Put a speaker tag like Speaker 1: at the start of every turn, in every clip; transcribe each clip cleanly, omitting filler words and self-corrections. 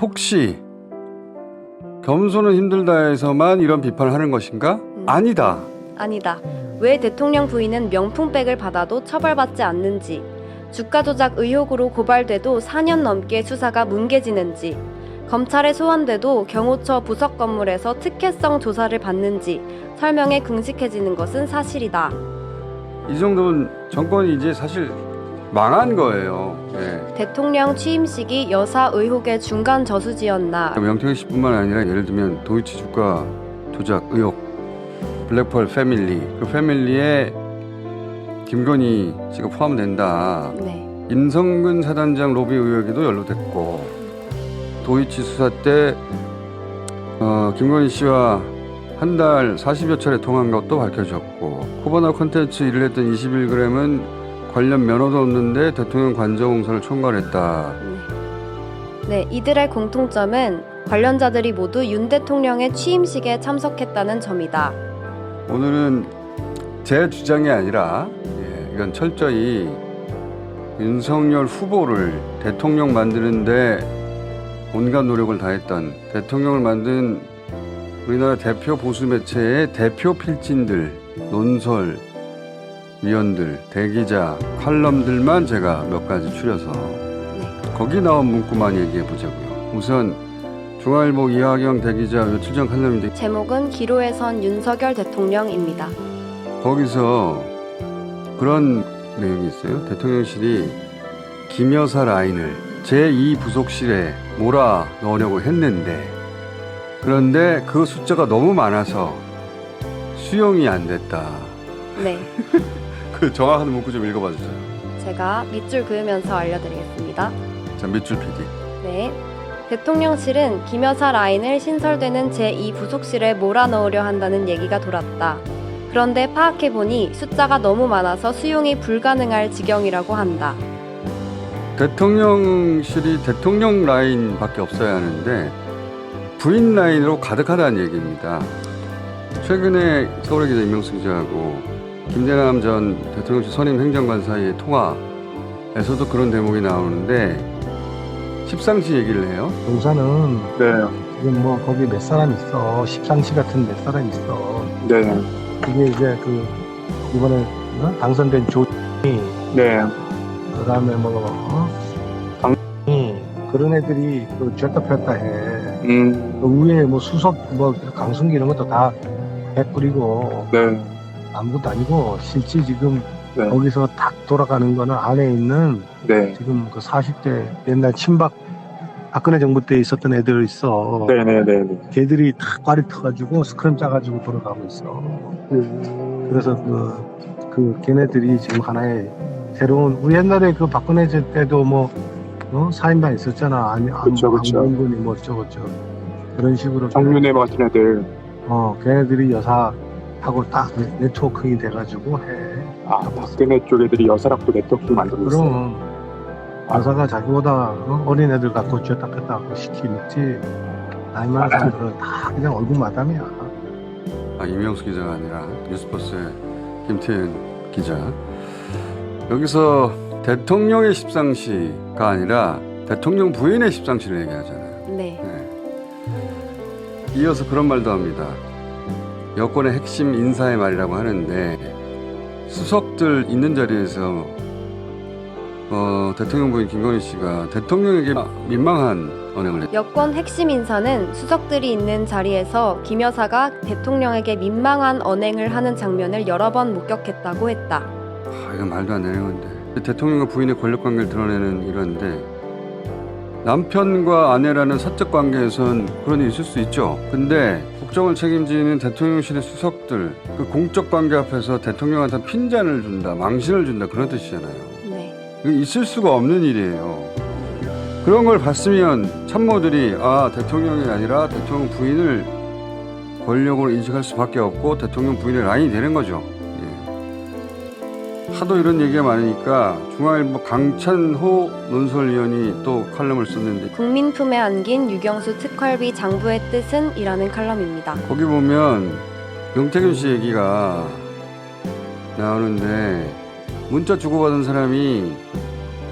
Speaker 1: 혹시 겸손은 힘들다에서만 이런 비판을 하는 것인가? 아니다.
Speaker 2: 아니다. 왜 대통령 부인은 명품백을 받아도 처벌받지 않는지, 주가 조작 의혹으로 고발돼도 4년 넘게 수사가 뭉개지는지, 검찰에 소환돼도 경호처 부석 건물에서 특혜성 조사를 받는지 설명에 궁식해지는 것은 사실이다.
Speaker 1: 이 정도면 정권이 이제 사실 망한 거예요. 네.
Speaker 2: 대통령 취임식이 여사 의혹의 중간 저수지였나.
Speaker 1: 명태균 씨뿐만 아니라 예를 들면 도이치 주가 조작 의혹, 블랙펄 패밀리, 그 패밀리에 김건희 씨가 포함된다.
Speaker 2: 네.
Speaker 1: 임성근 사단장 로비 의혹에도 연루됐고, 도이치 수사 때 김건희 씨와 한 달 40여 차례 통화한 것도 밝혀졌고, 코바나 콘텐츠 일을 했던 21g은 관련 면허도 없는데 대통령 관저공사를 총괄했다.
Speaker 2: 네, 이들의 공통점은 관련자들이 모두 윤 대통령의 취임식에 참석했다는 점이다.
Speaker 1: 오늘은 제 주장이 아니라 이건 철저히 윤석열 후보를 대통령 만드는데 온갖 노력을 다했던, 대통령을 만든 우리나라 대표 보수 매체의 대표 필진들, 논설 위원들, 대기자, 칼럼들만 제가 몇 가지 추려서 거기 나온 문구만 얘기해 보자고요. 우선 중앙일보 이하경 대기자 며칠 전 칼럼인데,
Speaker 2: 제목은 기로에 선 윤석열 대통령입니다.
Speaker 1: 거기서 그런 내용이 있어요. 대통령실이 김 여사 라인을 제2 부속실에 몰아 넣으려고 했는데, 그런데 그 숫자가 너무 많아서 수용이 안 됐다.
Speaker 2: 네,
Speaker 1: 그 정확한 문구 좀 읽어봐 주세요.
Speaker 2: 제가 밑줄 그으면서 알려드리겠습니다.
Speaker 1: 자, 밑줄 PD.
Speaker 2: 네, 대통령실은 김 여사 라인을 신설되는 제2 부속실에 몰아넣으려 한다는 얘기가 돌았다. 그런데 파악해보니 숫자가 너무 많아서 수용이 불가능할 지경이라고 한다.
Speaker 1: 대통령실이 대통령 라인밖에 없어야 하는데 부인 라인으로 가득하다는 얘기입니다. 최근에 서울의 기자 임명수 기자하고 김대남 전 대통령실 선임 행정관 사이의 통화에서도 그런 대목이 나오는데, 십상시 얘기를 해요.
Speaker 3: 용사는
Speaker 4: 네,
Speaker 3: 지금 뭐 거기 몇 사람 있어. 십상시 같은 몇 사람 있어.
Speaker 4: 네,
Speaker 3: 그게 이제 그 이번에 당선된 조이,
Speaker 4: 네,
Speaker 3: 그다음에 뭐 강이, 그런 애들이 그 쥐었다 폈다 해. 그 위에 뭐 수석 뭐 강승기 이런 것도 다 해뿌리고
Speaker 4: 네,
Speaker 3: 아무것도 아니고, 실제 지금
Speaker 4: 네.
Speaker 3: 거기서 탁 돌아가는 거는 안에 있는
Speaker 4: 네,
Speaker 3: 지금 그 40대 옛날 친박 박근혜 정부 때 있었던 애들 있어.
Speaker 4: 네, 네, 네, 네.
Speaker 3: 걔들이 다 꽈리 터가지고 스크램 짜가지고 돌아가고 있어. 그래서 그 걔네들이 지금 하나의 새로운, 우리 옛날에 그 박근혜 때도 뭐 4인방 있었잖아.
Speaker 4: 그쵸, 그쵸.
Speaker 3: 안bun근이 뭐 어쩌고저쩌고 그런 식으로
Speaker 4: 정윤회 같은 애들.
Speaker 3: 걔네들이 여사하고 딱 네트워킹이 돼가지고 해.
Speaker 4: 아, 박근혜 쪽 애들이 여사랑도 네트워크 만들고 있어요.
Speaker 3: 그럼 여사가 자기보다 어린 애들 갖고 쥐었다 폈다 하고 시키겠지. 나이 많은 사람들은 다 그냥 얼굴 마담이야.
Speaker 1: 임명수 기자가 아니라 뉴스버스의 김태현 기자. 여기서 대통령의 십상시가 아니라 대통령 부인의 십상시를 얘기하잖아요.
Speaker 2: 네.
Speaker 1: 이어서 그런 말도 합니다. 여권의 핵심 인사의 말이라고 하는데, 수석들 있는 자리에서 대통령 부인 김건희 씨가 대통령에게 민망한 언행을 했다.
Speaker 2: 여권 핵심 인사는 수석들이 있는 자리에서 김 여사가 대통령에게 민망한 언행을 하는 장면을 여러 번 목격했다고 했다.
Speaker 1: 이건 말도 안 되는 건데. 대통령과 부인의 권력관계를 드러내는 이런데, 남편과 아내라는 사적 관계에선 그런 일이 있을 수 있죠. 근데 국정을 책임지는 대통령실의 수석들, 그 공적 관계 앞에서 대통령한테 핀잔을 준다, 망신을 준다, 그런 뜻이잖아요.
Speaker 2: 네.
Speaker 1: 이거 있을 수가 없는 일이에요. 그런 걸 봤으면 참모들이 대통령이 아니라 대통령 부인을 권력으로 인식할 수밖에 없고 대통령 부인의 라인이 되는 거죠. 하도 이런 얘기가 많으니까 중앙일보 강찬호 논설위원이 또 칼럼을 썼는데,
Speaker 2: 국민 품에 안긴 유경수 특활비 장부의 뜻은? 이라는 칼럼입니다.
Speaker 1: 거기 보면 명태균 씨 얘기가 나오는데, 문자 주고받은 사람이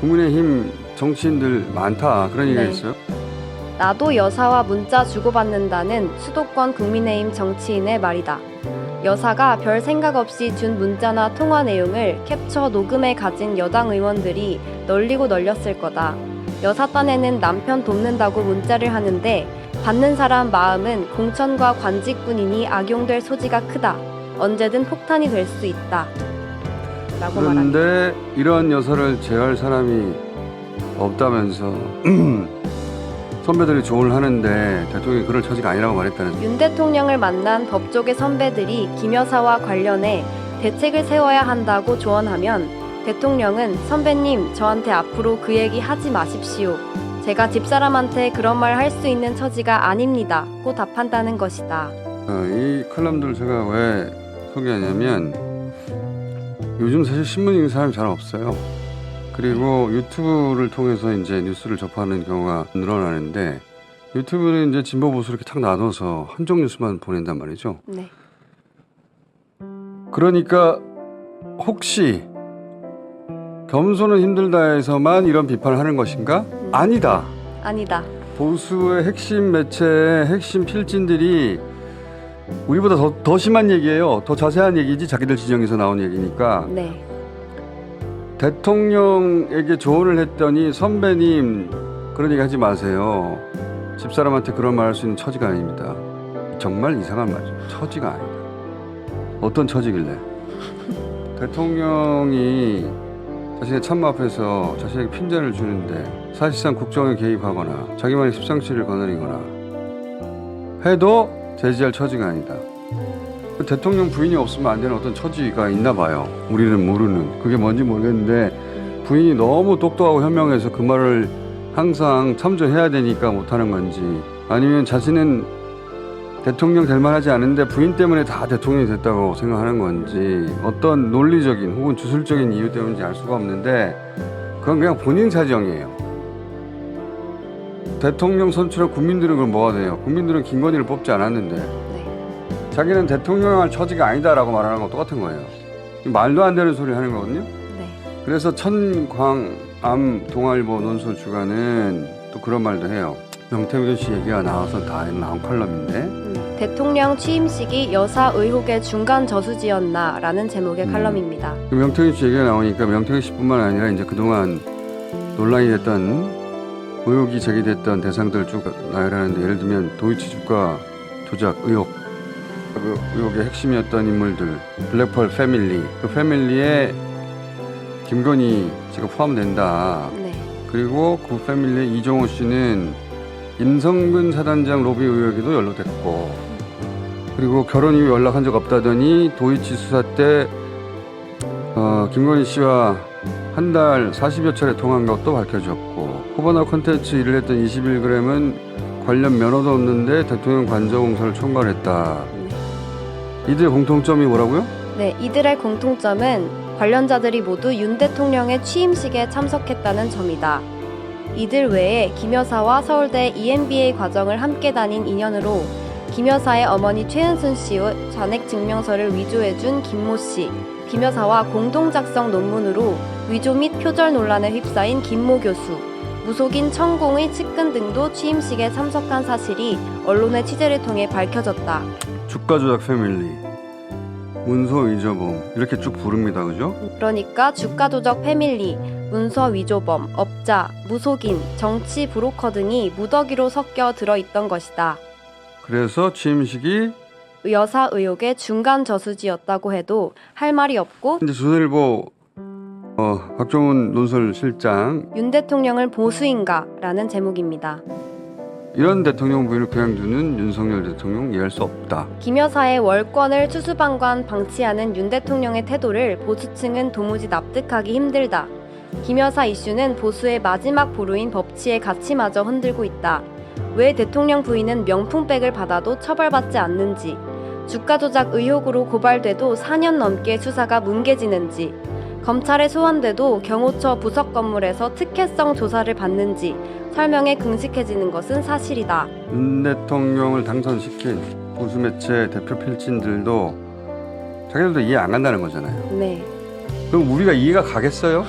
Speaker 1: 국민의힘 정치인들 많다, 그런 얘기가
Speaker 2: 네.
Speaker 1: 있어요.
Speaker 2: 나도 여사와 문자 주고받는다는 수도권 국민의힘 정치인의 말이다. 여사가 별 생각 없이 준 문자나 통화 내용을 캡처 녹음해 가진 여당 의원들이 널리고 널렸을 거다. 여사 딴에는 남편 돕는다고 문자를 하는데 받는 사람 마음은 공천과 관직뿐이니 악용될 소지가 크다. 언제든 폭탄이 될 수 있다. 라고 말합니다.
Speaker 1: 그런데 이런 여사를 제어할 사람이 없다면서 선배들이 조언을 하는데 대통령이 그럴 처지가 아니라고 말했다는.
Speaker 2: 윤 대통령을 만난 법조계 선배들이 김 여사와 관련해 대책을 세워야 한다고 조언하면 대통령은 선배님 저한테 앞으로 그 얘기 하지 마십시오. 제가 집사람한테 그런 말 할 수 있는 처지가 아닙니다. 고 답한다는 것이다.
Speaker 1: 이 칼럼들을 제가 왜 소개하냐면 요즘 사실 신문 읽는 사람이 잘 없어요. 그리고 유튜브를 통해서 이제 뉴스를 접하는 경우가 늘어나는데 유튜브는 이제 진보 보수 이렇게 탁 나눠서 한쪽 뉴스만 보낸단 말이죠.
Speaker 2: 네.
Speaker 1: 그러니까 혹시 겸손은 힘들다에서만 이런 비판을 하는 것인가? 아니다.
Speaker 2: 아니다.
Speaker 1: 보수의 핵심 매체의 핵심 필진들이 우리보다 더 심한 얘기예요. 더 자세한 얘기지 자기들 지정에서 나온 얘기니까.
Speaker 2: 네.
Speaker 1: 대통령에게 조언을 했더니 선배님 그런 얘기 하지 마세요. 집사람한테 그런 말 할 수 있는 처지가 아닙니다. 정말 이상한 말이죠. 처지가 아니다. 어떤 처지길래? 대통령이 자신의 참모 앞에서 자신에게 핀잔을 주는데 사실상 국정에 개입하거나 자기만의 십상치를 거느리거나 해도 제지할 처지가 아니다. 대통령 부인이 없으면 안 되는 어떤 처지가 있나 봐요. 우리는 모르는. 그게 뭔지 모르겠는데 부인이 너무 똑똑하고 현명해서 그 말을 항상 참조해야 되니까 못하는 건지 아니면 자신은 대통령 될 만하지 않은데 부인 때문에 다 대통령이 됐다고 생각하는 건지 어떤 논리적인 혹은 주술적인 이유 때문인지 알 수가 없는데 그건 그냥 본인 사정이에요. 대통령 선출한 국민들은 그럼 뭐가 돼요? 국민들은 김건희를 뽑지 않았는데
Speaker 2: 네.
Speaker 1: 자기는 대통령 할 처지가 아니다라고 말하는 거 똑같은 거예요. 말도 안 되는 소리 하는 거거든요.
Speaker 2: 네.
Speaker 1: 그래서 천광암 동아일보 논술 주간은 또 그런 말도 해요. 명태균 씨 얘기가 나와서 다 나온 칼럼인데
Speaker 2: 대통령 취임식이 여사 의혹의 중간 저수지였나 라는 제목의 칼럼입니다.
Speaker 1: 명태균 씨 얘기가 나오니까 명태균 씨뿐만 아니라 이제 그동안 논란이 됐던 의혹이 제기됐던 대상들 쭉 나열하는데 예를 들면 도이치 주가 조작 의혹 그 의혹의 핵심이었던 인물들 블랙펄 패밀리 그 패밀리에 김건희 씨가 포함된다.
Speaker 2: 네.
Speaker 1: 그리고 그 패밀리의 이종호 씨는 임성근 사단장 로비 의혹에도 연루됐고 그리고 결혼 이후 연락한 적 없다더니 도이치 수사 때 김건희 씨와 한 달 40여 차례 통화한 것도 밝혀졌고 후보나 콘텐츠 일을 했던 21g은 관련 면허도 없는데 대통령 관저공사를 총괄했다. 이들의 공통점이 뭐라고요?
Speaker 2: 네, 이들의 공통점은 관련자들이 모두 윤 대통령의 취임식에 참석했다는 점이다. 이들 외에 김 여사와 서울대 EMBA 과정을 함께 다닌 인연으로 김 여사의 어머니 최은순 씨의 잔액 증명서를 위조해준 김모 씨, 김 여사와 공동 작성 논문으로 위조 및 표절 논란에 휩싸인 김모 교수, 무속인 천공의 측근 등도 취임식에 참석한 사실이 언론의 취재를 통해 밝혀졌다.
Speaker 1: 주가 조작 패밀리, 문서 위조범 이렇게 쭉 부릅니다. 그죠?
Speaker 2: 그러니까 주가 조작 패밀리, 문서 위조범, 업자, 무속인, 정치 브로커 등이 무더기로 섞여 들어있던 것이다.
Speaker 1: 그래서 취임식이
Speaker 2: 여사 의혹의 중간 저수지였다고 해도 할 말이 없고
Speaker 1: 이제 조선일보 박종훈 논설실장
Speaker 2: 윤 대통령을 보수인가? 라는 제목입니다.
Speaker 1: 이런 대통령 부인을 그냥 두는 윤석열 대통령 이해할 수 없다.
Speaker 2: 김 여사의 월권을 수수방관 방치하는 윤 대통령의 태도를 보수층은 도무지 납득하기 힘들다. 김 여사 이슈는 보수의 마지막 보루인 법치의 가치마저 흔들고 있다. 왜 대통령 부인은 명품백을 받아도 처벌받지 않는지, 주가 조작 의혹으로 고발돼도 4년 넘게 수사가 뭉개지는지, 검찰에 소환돼도 경호처 부석 건물에서 특혜성 조사를 받는지 설명에 궁식해지는 것은 사실이다.
Speaker 1: 윤 대통령을 당선시킨 보수 매체 대표 필진들도 자기들도 이해 안 간다는 거잖아요.
Speaker 2: 네.
Speaker 1: 그럼 우리가 이해가 가겠어요?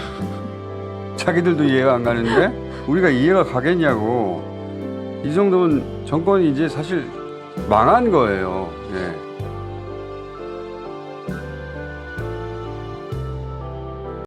Speaker 1: 자기들도 이해가 안 가는데 우리가 이해가 가겠냐고. 이 정도면 정권이 이제 사실 망한 거예요. 예.